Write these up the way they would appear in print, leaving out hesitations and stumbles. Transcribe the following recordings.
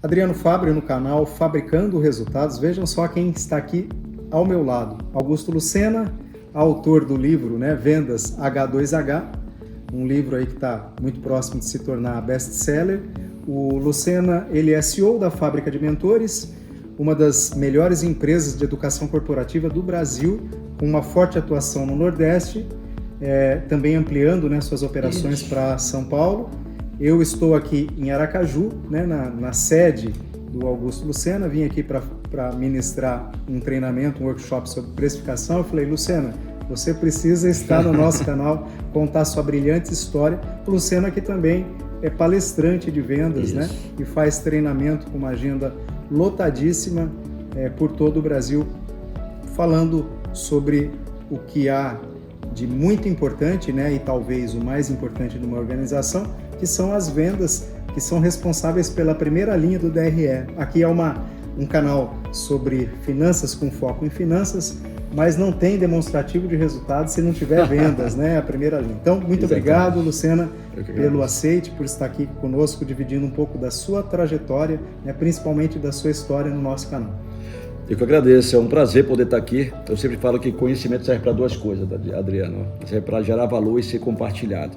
Adriano Fabri no canal Fabricando Resultados. Vejam só quem está aqui ao meu lado. Augusto Lucena, autor do livro, né, Vendas H2H, um livro aí que está muito próximo de se tornar best-seller. O Lucena, ele é CEO da Fábrica de Mentores, uma das melhores empresas de educação corporativa do Brasil, com uma forte atuação no Nordeste, também ampliando, né, suas operações para São Paulo. Eu estou aqui em Aracaju, né, na sede do Augusto Lucena, vim aqui para ministrar um treinamento, um workshop sobre precificação. Eu falei, Lucena, você precisa estar no nosso canal, contar sua brilhante história. O Lucena aqui também é palestrante de vendas, né, e faz treinamento com uma agenda lotadíssima por todo o Brasil, falando sobre o que há de muito importante, né, e talvez o mais importante de uma organização, que são as vendas, que são responsáveis pela primeira linha do DRE. Aqui é um canal sobre finanças, com foco em finanças, mas não tem demonstrativo de resultados se não tiver vendas, né, a primeira linha. Então, muito obrigado, Lucena, pelo aceite, por estar aqui conosco, dividindo um pouco da sua trajetória, né, principalmente da sua história no nosso canal. Eu que agradeço, é um prazer poder estar aqui. Eu sempre falo que conhecimento serve para duas coisas, Adriano. Serve para gerar valor e ser compartilhado.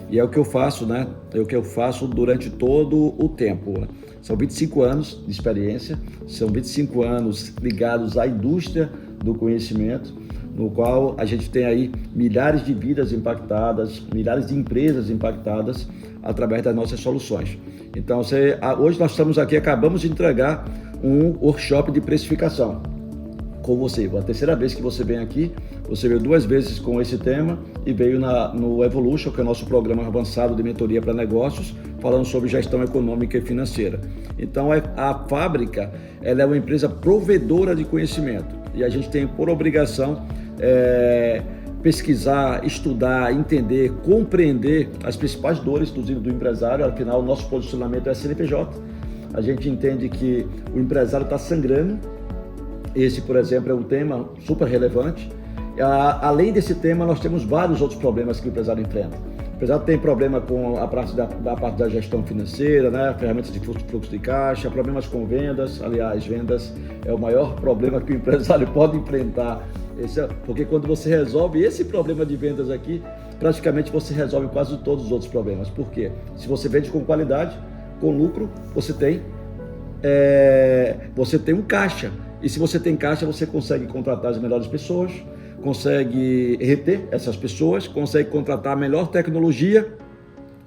E é o que eu faço, né? É o que eu faço durante todo o tempo, né? São 25 anos de experiência, são 25 anos ligados à indústria do conhecimento, no qual a gente tem aí milhares de vidas impactadas, milhares de empresas impactadas através das nossas soluções. Então, hoje nós estamos aqui, acabamos de entregar um workshop de precificação com você. A terceira vez que você vem aqui, você veio 2 vezes com esse tema e veio no Evolution, que é o nosso programa avançado de mentoria para negócios, falando sobre gestão econômica e financeira. Então, a fábrica, ela é uma empresa provedora de conhecimento e a gente tem por obrigação pesquisar, estudar, entender, compreender as principais dores do empresário. Afinal, o nosso posicionamento é CNPJ. A gente entende que o empresário está sangrando. Esse, por exemplo, é um tema super relevante. Além desse tema, nós temos vários outros problemas que o empresário enfrenta. O empresário tem problema com a parte da gestão financeira, né? Ferramentas de fluxo de caixa, problemas com vendas. Aliás, vendas é o maior problema que o empresário pode enfrentar. Porque quando você resolve esse problema de vendas aqui, praticamente você resolve quase todos os outros problemas. Por quê? Se você vende com qualidade, com lucro, você tem um caixa. E se você tem caixa, você consegue contratar as melhores pessoas, consegue reter essas pessoas, consegue contratar a melhor tecnologia,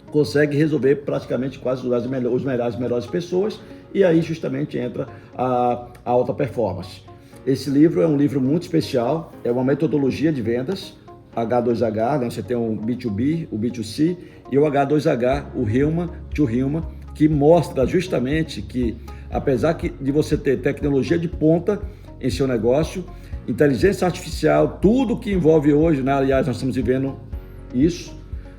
consegue resolver praticamente quase as melhores pessoas, e aí justamente entra a alta performance. Esse livro é um livro muito especial, é uma metodologia de vendas, H2H, né? Você tem o B2B, o B2C, e o H2H, o Human to Human, que mostra justamente que, apesar de você ter tecnologia de ponta em seu negócio, inteligência artificial, tudo que envolve hoje, né? Aliás, nós estamos vivendo isso,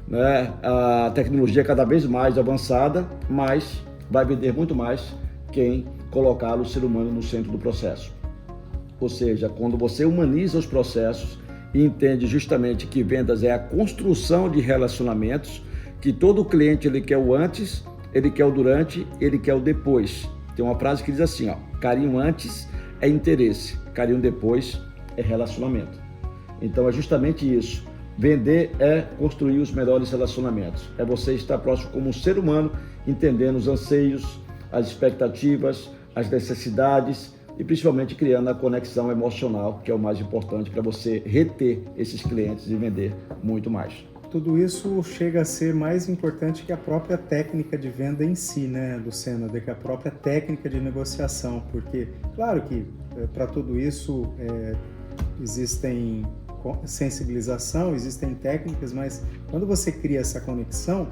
né? A tecnologia é cada vez mais avançada, mas vai vender muito mais quem colocar o ser humano no centro do processo. Ou seja, quando você humaniza os processos e entende justamente que vendas é a construção de relacionamentos, que todo cliente ele quer o antes, ele quer o durante, ele quer o depois. Tem uma frase que diz assim, ó, carinho antes é interesse, carinho depois é relacionamento. Então é justamente isso. Vender é construir os melhores relacionamentos. É você estar próximo como um ser humano, entendendo os anseios, as expectativas, as necessidades e principalmente criando a conexão emocional, que é o mais importante para você reter esses clientes e vender muito mais. Tudo isso chega a ser mais importante que a própria técnica de venda em si, né, Lucena, do que a própria técnica de negociação, porque, claro que para tudo isso existem sensibilização, existem técnicas, mas quando você cria essa conexão,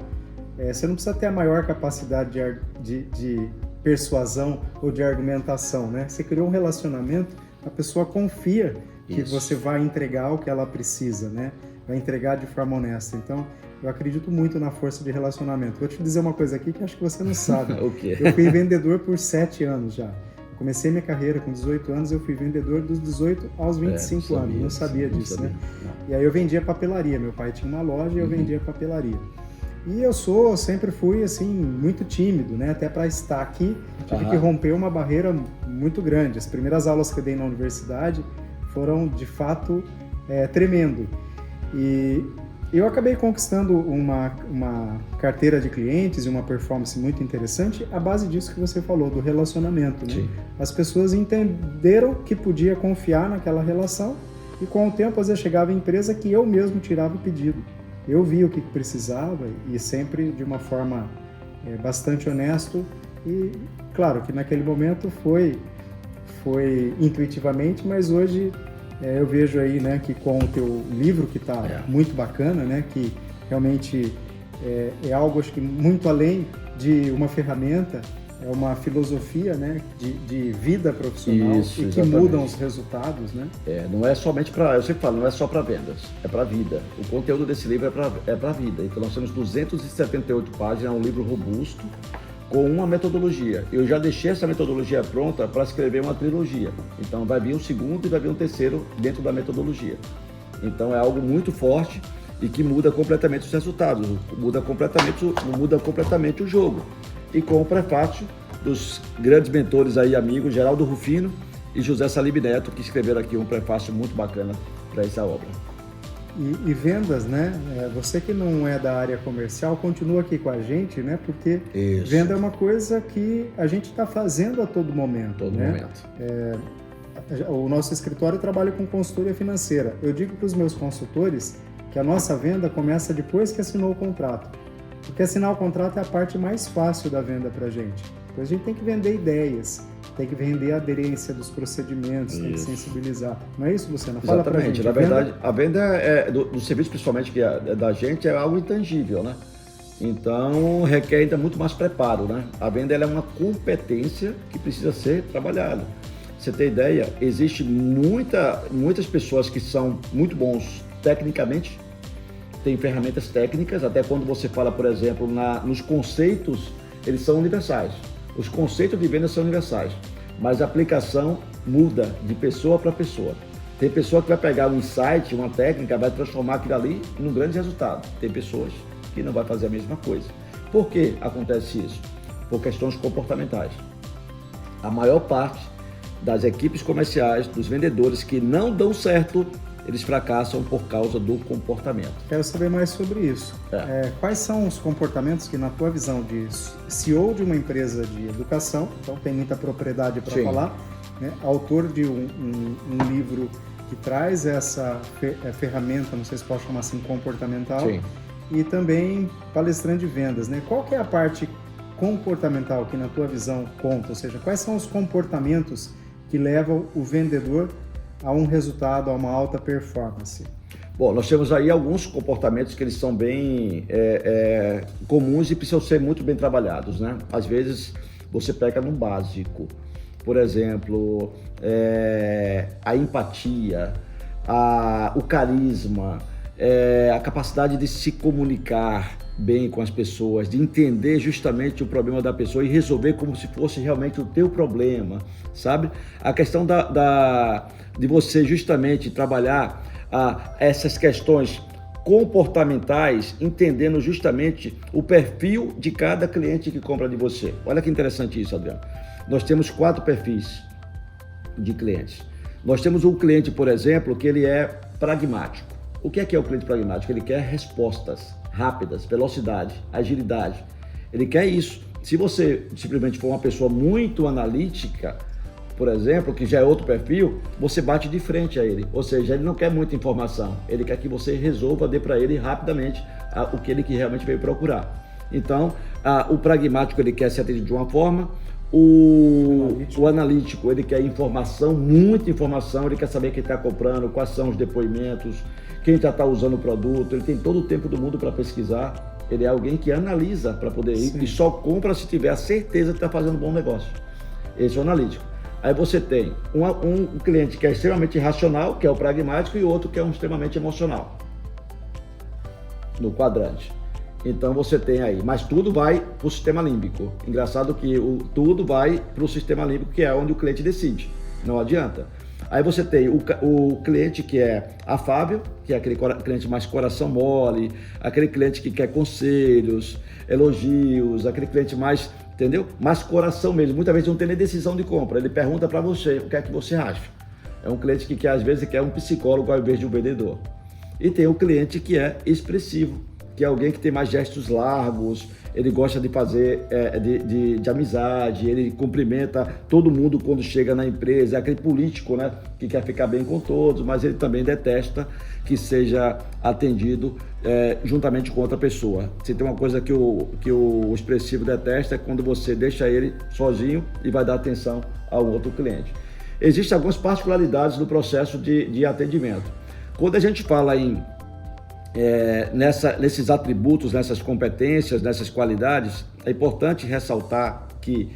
você não precisa ter a maior capacidade de persuasão ou de argumentação, né? Você criou um relacionamento, a pessoa confia que você vai entregar o que ela precisa, né? Vai entregar de forma honesta. Então, eu acredito muito na força de relacionamento. Vou te dizer uma coisa aqui que acho que você não sabe. O quê? Eu fui vendedor por 7 anos já. Eu comecei minha carreira com 18 anos, eu fui vendedor dos 18 aos 25 anos. Não sabia disso, né? Não. E aí eu vendia papelaria. Meu pai tinha uma loja e eu vendia papelaria. E eu sempre fui assim, muito tímido, né? Até para estar aqui, tive que romper uma barreira muito grande. As primeiras aulas que eu dei na universidade foram, de fato, tremendo. E eu acabei conquistando uma carteira de clientes e uma performance muito interessante à base disso que você falou, do relacionamento, né? Sim. As pessoas entenderam que podia confiar naquela relação e com o tempo, às vezes, chegava em empresa que eu mesmo tirava o pedido. Eu vi o que precisava e sempre de uma forma bastante honesto e, claro, que naquele momento foi intuitivamente, mas hoje eu vejo aí, né, que com o teu livro, que está muito bacana, né, que realmente é algo, acho que muito além de uma ferramenta, é uma filosofia, né, de vida profissional. Isso, e que mudam os resultados, né? Não é somente para, eu sempre falo, não é só para vendas, é para a vida. O conteúdo desse livro é para a vida. Então nós temos 278 páginas, é um livro robusto, com uma metodologia. Eu já deixei essa metodologia pronta para escrever uma trilogia. Então vai vir um segundo e vai vir um terceiro dentro da metodologia. Então é algo muito forte e que muda completamente os resultados, muda completamente o jogo. E com o prefácio dos grandes mentores aí, amigos, Geraldo Rufino e José Salib Neto, que escreveram aqui um prefácio muito bacana para essa obra. E vendas, né? Você que não é da área comercial, continua aqui com a gente, né? Porque venda é uma coisa que a gente está fazendo a todo momento. O nosso escritório trabalha com consultoria financeira. Eu digo para os meus consultores que a nossa venda começa depois que assinou o contrato. Porque assinar o contrato é a parte mais fácil da venda para a gente. Depois a gente tem que vender ideias, tem que vender a aderência dos procedimentos, tem que sensibilizar. Não é isso, Luciano? Fala pra gente. Na verdade, a venda do serviço, principalmente que é da gente, é algo intangível, né? Então, requer ainda muito mais preparo, né? A venda ela é uma competência que precisa ser trabalhada. Você tem ideia? Existe muitas pessoas que são muito bons tecnicamente, tem ferramentas técnicas, até quando você fala, por exemplo, nos conceitos, eles são universais. Os conceitos de venda são universais, mas a aplicação muda de pessoa para pessoa. Tem pessoa que vai pegar um insight, uma técnica, vai transformar aquilo ali num grande resultado. Tem pessoas que não vai fazer a mesma coisa. Por que acontece isso? Por questões comportamentais. A maior parte das equipes comerciais, dos vendedores que não dão certo, eles fracassam por causa do comportamento. Quero saber mais sobre isso. Quais são os comportamentos que, na tua visão de CEO de uma empresa de educação, então tem muita propriedade para falar, né? Autor de um livro que traz essa ferramenta, não sei se pode chamar assim, comportamental, e também palestrante de vendas, né? Qual que é a parte comportamental que, na tua visão, conta? Ou seja, quais são os comportamentos que levam o vendedor a um resultado, a uma alta performance? Bom, nós temos aí alguns comportamentos que eles são bem comuns e precisam ser muito bem trabalhados, né? Às vezes você pega no básico, por exemplo, a empatia, o carisma, a capacidade de se comunicar bem com as pessoas, de entender justamente o problema da pessoa e resolver como se fosse realmente o teu problema, sabe? A questão de você justamente trabalhar essas questões comportamentais, entendendo justamente o perfil de cada cliente que compra de você. Olha que interessante isso, Adriano. Nós temos 4 perfis de clientes. Nós temos um cliente, por exemplo, que ele é pragmático. O que é o cliente pragmático? Ele quer respostas rápidas, velocidade, agilidade. Ele quer isso. Se você simplesmente for uma pessoa muito analítica, por exemplo, que já é outro perfil, você bate de frente a ele. Ou seja, ele não quer muita informação. Ele quer que você resolva, dê para ele rapidamente o que ele realmente veio procurar. Então, o pragmático, ele quer ser atendido de uma forma. O analítico, ele quer informação, muita informação. Ele quer saber quem está comprando, quais são os depoimentos, quem já está usando o produto. Ele tem todo o tempo do mundo para pesquisar. Ele é alguém que analisa para poder ir e só compra se tiver a certeza que está fazendo um bom negócio. Esse é o analítico. Aí você tem um cliente que é extremamente racional, que é o pragmático, e outro que é extremamente emocional, no quadrante. Então você tem aí, mas tudo vai para o sistema límbico. Engraçado que tudo vai para o sistema límbico, que é onde o cliente decide. Não adianta. Aí você tem o cliente que é afável, que é aquele cliente mais coração mole, aquele cliente que quer conselhos, elogios, aquele cliente mais, entendeu? Mais coração mesmo. Muitas vezes não tem nem decisão de compra, ele pergunta para você o que é que você acha. É um cliente que às vezes quer um psicólogo ao invés de um vendedor. E tem o cliente que é expressivo, que é alguém que tem mais gestos largos, ele gosta de fazer de amizade, ele cumprimenta todo mundo quando chega na empresa, é aquele político, né, que quer ficar bem com todos, mas ele também detesta que seja atendido juntamente com outra pessoa. Se tem uma coisa que o expressivo detesta é quando você deixa ele sozinho e vai dar atenção a um outro cliente. Existem algumas particularidades no processo de atendimento. Quando a gente fala nesses atributos, nessas competências, nessas qualidades, é importante ressaltar que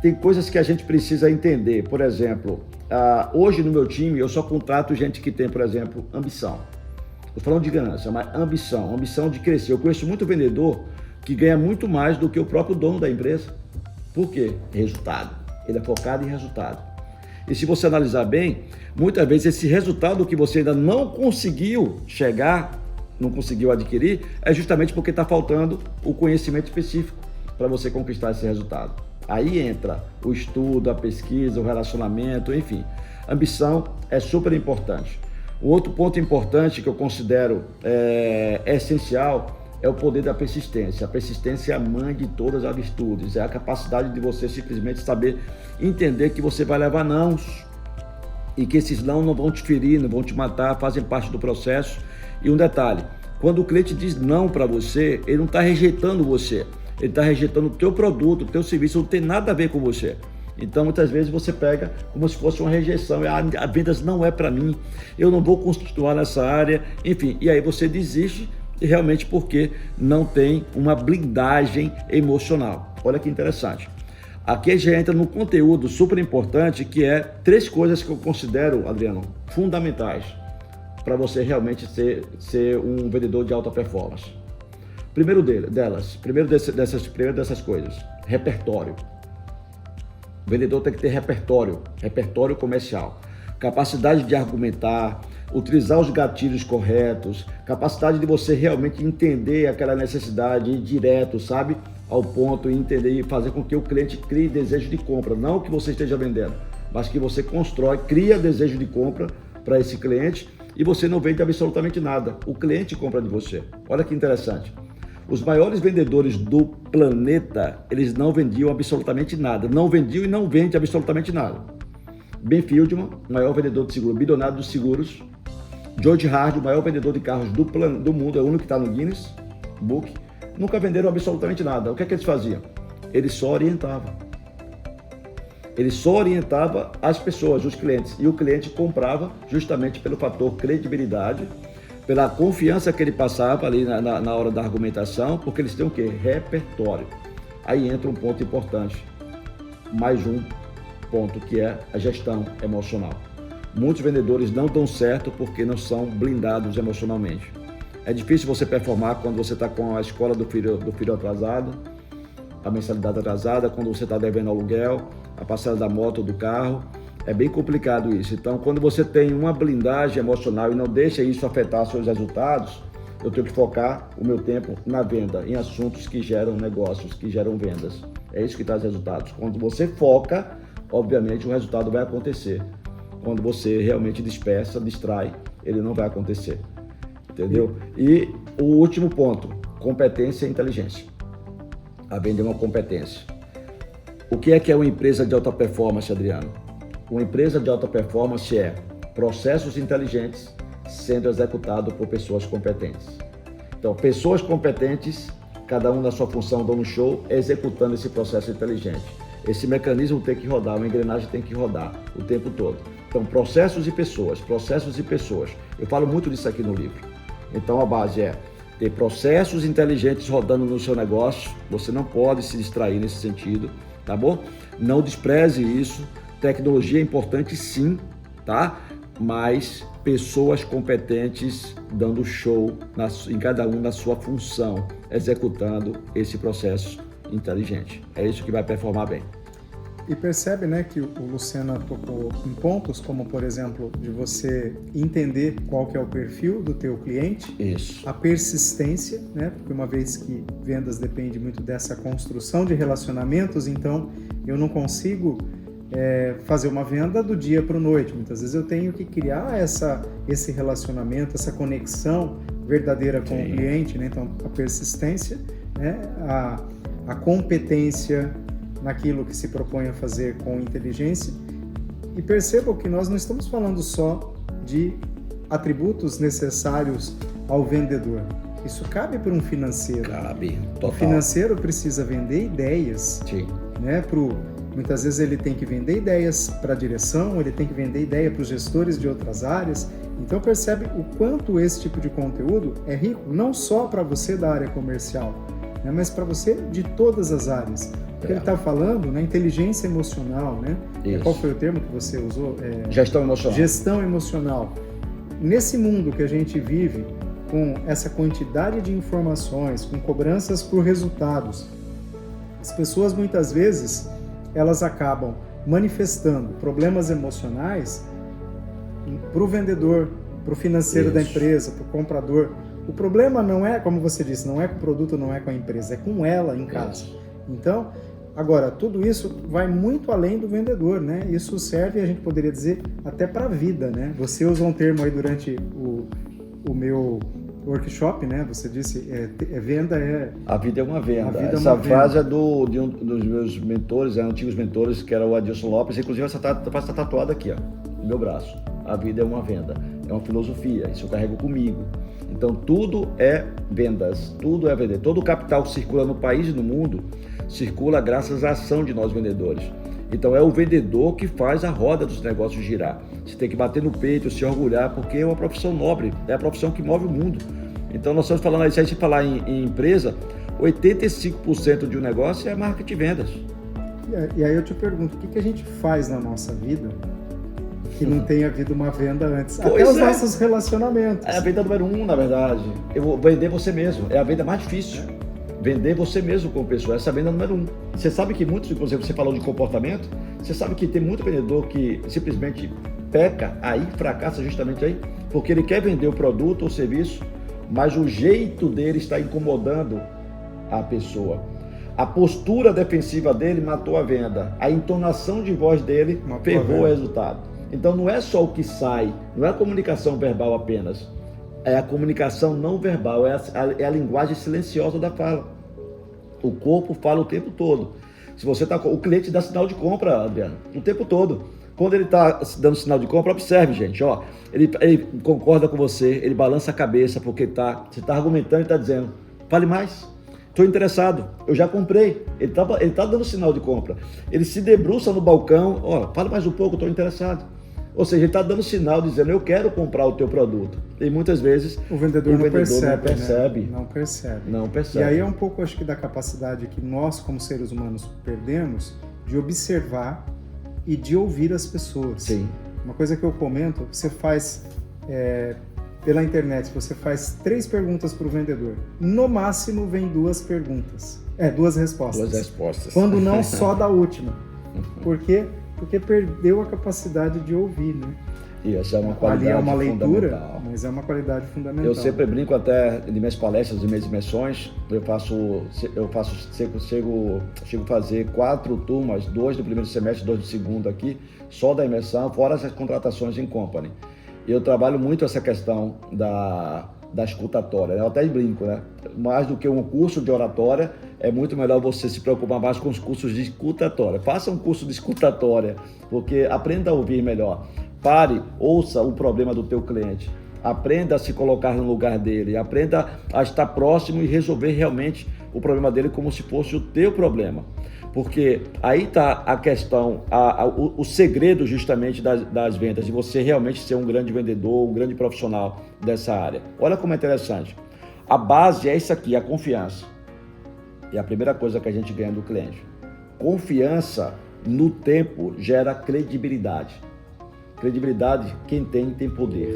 tem coisas que a gente precisa entender. Por exemplo, hoje no meu time eu só contrato gente que tem, por exemplo, ambição. Estou falando de ganância, mas ambição de crescer. Eu conheço muito vendedor que ganha muito mais do que o próprio dono da empresa. Por quê? Resultado. Ele é focado em resultado. E se você analisar bem, muitas vezes esse resultado que você ainda não conseguiu chegar, não conseguiu adquirir, é justamente porque está faltando o conhecimento específico para você conquistar esse resultado. Aí entra o estudo, a pesquisa, o relacionamento, enfim. Ambição é super importante. Um outro ponto importante que eu considero essencial é o poder da persistência. A persistência é a mãe de todas as virtudes, é a capacidade de você simplesmente saber entender que você vai levar nãos e que esses não vão te ferir, não vão te matar, fazem parte do processo. E um detalhe, quando o cliente diz não para você, ele não está rejeitando você, ele está rejeitando o teu produto, o teu serviço, não tem nada a ver com você. Então, muitas vezes você pega como se fosse uma rejeição, a vendas não é para mim, eu não vou continuar nessa área, enfim, e aí você desiste realmente porque não tem uma blindagem emocional. Olha que interessante. Aqui a gente entra num conteúdo super importante que é 3 coisas que eu considero, Adriano, fundamentais para você realmente ser um vendedor de alta performance. Primeiro dessas coisas, repertório. O vendedor tem que ter repertório comercial, capacidade de argumentar, utilizar os gatilhos corretos, capacidade de você realmente entender aquela necessidade, ir direto, sabe, ao ponto, e entender e fazer com que o cliente crie desejo de compra, não o que você esteja vendendo, mas que você cria desejo de compra para esse cliente e você não vende absolutamente nada, o cliente compra de você. Olha que interessante. Os maiores vendedores do planeta, eles não vendiam absolutamente nada, não vendiam e não vendem absolutamente nada. Ben Fieldman, o maior vendedor de seguro, bilionário dos seguros. George Hardy, o maior vendedor de carros do mundo, é o único que está no Guinness Book, nunca venderam absolutamente nada. O que é que eles faziam? Eles só orientavam. Ele só orientava as pessoas, os clientes, e o cliente comprava justamente pelo fator credibilidade, pela confiança que ele passava ali na hora da argumentação, porque eles têm o quê? Repertório. Aí entra um ponto importante, mais um ponto, que é a gestão emocional. Muitos vendedores não dão certo porque não são blindados emocionalmente. É difícil você performar quando você está com a escola do filho atrasado, a mensalidade atrasada, quando você está devendo aluguel, a parcela da moto ou do carro. É bem complicado isso. Então, quando você tem uma blindagem emocional e não deixa isso afetar seus resultados, eu tenho que focar o meu tempo na venda, em assuntos que geram negócios, que geram vendas. É isso que traz resultados. Quando você foca, obviamente o resultado vai acontecer. Quando você realmente dispersa, distrai, ele não vai acontecer. Entendeu? E o último ponto, competência e inteligência. A venda é uma competência. O que é uma empresa de alta performance, Adriano? Uma empresa de alta performance é processos inteligentes sendo executados por pessoas competentes. Então, pessoas competentes, cada um na sua função, dando um show, executando esse processo inteligente. Esse mecanismo tem que rodar, uma engrenagem tem que rodar o tempo todo. Então, processos e pessoas. Eu falo muito disso aqui no livro. Então, a base é ter processos inteligentes rodando no seu negócio. Você não pode se distrair nesse sentido, tá bom? Não despreze isso. Tecnologia é importante sim, tá? Mas pessoas competentes dando show em cada um na sua função, executando esse processo inteligente. É isso que vai performar bem. E percebe, né, que o Lucena tocou em pontos como, por exemplo, de você entender qual que é o perfil do teu cliente. Isso. A persistência, né, porque uma vez que vendas depende muito dessa construção de relacionamentos, então eu não consigo fazer uma venda do dia para a noite. Muitas vezes eu tenho que criar esse relacionamento, essa conexão verdadeira com o cliente, né? Então a persistência, né, a competência naquilo que se propõe a fazer com inteligência. E percebam que nós não estamos falando só de atributos necessários ao vendedor. Isso cabe para um financeiro. Cabe, total. O financeiro precisa vender ideias. Sim. Né, muitas vezes ele tem que vender ideias para a direção, ele tem que vender ideia para os gestores de outras áreas. Então percebe o quanto esse tipo de conteúdo é rico, não só para você da área comercial, né, mas para você de todas as áreas. Porque ele está falando, né, inteligência emocional, né? Qual foi o termo que você usou? Gestão emocional. Gestão emocional. Nesse mundo que a gente vive, com essa quantidade de informações, com cobranças por resultados, as pessoas muitas vezes elas acabam manifestando problemas emocionais para o vendedor, para o financeiro da empresa, para o comprador. O problema não é, como você disse, não é com o produto, não é com a empresa, é com ela em casa. Então, agora, tudo isso vai muito além do vendedor, né? Isso serve, a gente poderia dizer, até para a vida, né? Você usou um termo aí durante o meu workshop, né? Você disse, venda é... A vida é uma venda. Essa frase é de um dos meus mentores, antigos mentores, que era o Adilson Lopes. Inclusive, essa frase está tatuada aqui, ó, no meu braço. A vida é uma venda. É uma filosofia. Isso eu carrego comigo. Então, tudo é vendas. Tudo é vender. Todo o capital que circula no país e no mundo circula graças à ação de nós vendedores. Então, é o vendedor que faz a roda dos negócios girar. Você tem que bater no peito, se orgulhar, porque é uma profissão nobre, é a profissão que move o mundo. Então, nós estamos falando aí, se a gente falar em empresa, 85% de um negócio é marketing e vendas. E aí eu te pergunto, o que a gente faz na nossa vida que não tenha havido uma venda antes? Até os nossos relacionamentos. É a venda número 1, na verdade. Eu vou vender você mesmo. É a venda mais difícil. Vender você mesmo como pessoa. Essa é a venda número 1. Você sabe que muitos, por exemplo, você falou de comportamento, você sabe que tem muito vendedor que simplesmente peca aí, fracassa justamente aí, porque ele quer vender o produto ou serviço, mas o jeito dele está incomodando a pessoa. A postura defensiva dele matou a venda. A entonação de voz dele ferrou o resultado. Então não é só o que sai, não é a comunicação verbal apenas. É a comunicação não verbal, é a linguagem silenciosa da fala. O corpo fala o tempo todo. Se você o cliente dá sinal de compra, Adriano, o tempo todo. Quando ele está dando sinal de compra, observe, gente, ó, ele concorda com você, ele balança a cabeça porque você está argumentando e está dizendo, fale mais, estou interessado, eu já comprei, ele tá dando sinal de compra. Ele se debruça no balcão, ó, fale mais um pouco, estou interessado. Ou seja, ele está dando sinal dizendo, eu quero comprar o teu produto. E muitas vezes o vendedor não percebe. Né? Não percebe. E aí é um pouco, acho que, da capacidade que nós, como seres humanos, perdemos de observar e de ouvir as pessoas. Sim. Uma coisa que eu comento, você faz pela internet, você faz 3 perguntas para o vendedor. No máximo vem 2 perguntas. 2 respostas. 2 respostas. Quando não só da última. Por quê? Porque perdeu a capacidade de ouvir, né? E essa é uma qualidade ali é uma leitura, mas é uma qualidade fundamental. Eu sempre brinco até de minhas palestras e minhas imersões, chego a fazer 4 turmas, 2 do primeiro semestre, 2 do segundo aqui, só da imersão, fora as contratações em company. Eu trabalho muito essa questão da escutatória, eu até brinco, né? Mais do que um curso de oratória, é muito melhor você se preocupar mais com os cursos de escutatória. Faça um curso de escutatória, porque aprenda a ouvir melhor. Pare, ouça o problema do teu cliente. Aprenda a se colocar no lugar dele. Aprenda a estar próximo e resolver realmente o problema dele como se fosse o teu problema. Porque aí está a questão, o segredo justamente das vendas, de você realmente ser um grande vendedor, um grande profissional dessa área. Olha como é interessante. A base é isso aqui, a confiança. E a primeira coisa que a gente ganha do cliente. Confiança no tempo gera credibilidade. Credibilidade, quem tem poder.